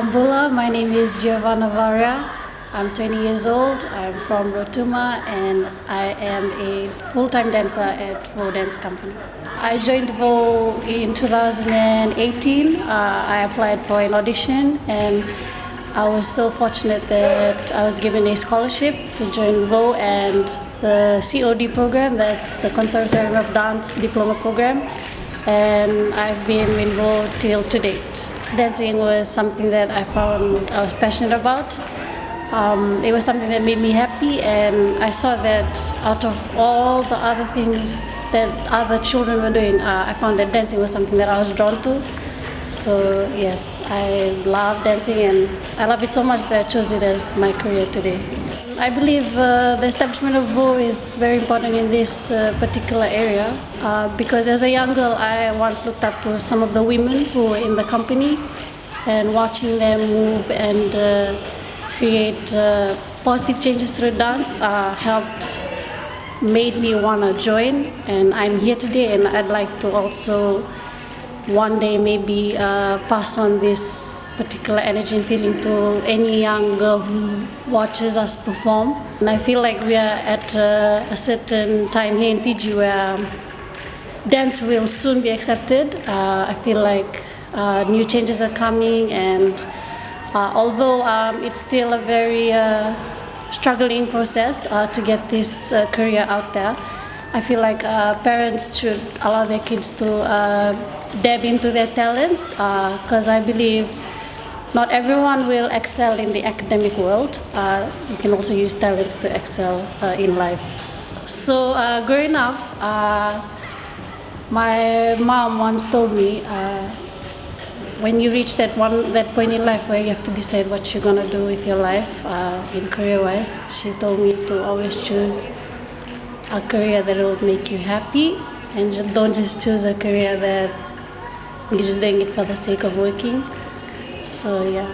Bula, my name is Giovanna Varia. I'm 20 years old. I'm from Rotuma and I am a full-time dancer at Vo Dance Company. I joined Vo in 2018. I applied for an audition and I was so fortunate that I was given a scholarship to join Vo and the COD program, that's the Conservatorium of Dance Diploma Program, and I've been in Vo till to date. Dancing was something that I found I was passionate about. It was something that made me happy, and I saw that out of all the other things that other children were doing, I found that dancing was something that I was drawn to. So yes, I love dancing and I love it so much that I chose it as my career today. I believe the establishment of Vo is very important in this particular area because as a young girl I once looked up to some of the women who were in the company, and watching them move and create positive changes through dance made me want to join, and I'm here today and I'd like to also one day maybe pass on this particular energy and feeling to any young girl who watches us perform. And I feel like we are at a certain time here in Fiji where dance will soon be accepted. I feel like new changes are coming, and although it's still a very struggling process to get this career out there, I feel like parents should allow their kids to dab into their talents because I believe not everyone will excel in the academic world. You can also use talents to excel in life. So growing up, my mom once told me, when you reach that point in life where you have to decide what you're gonna do with your life in career-wise, she told me to always choose a career that will make you happy, and don't just choose a career that you're just doing it for the sake of working. So yeah.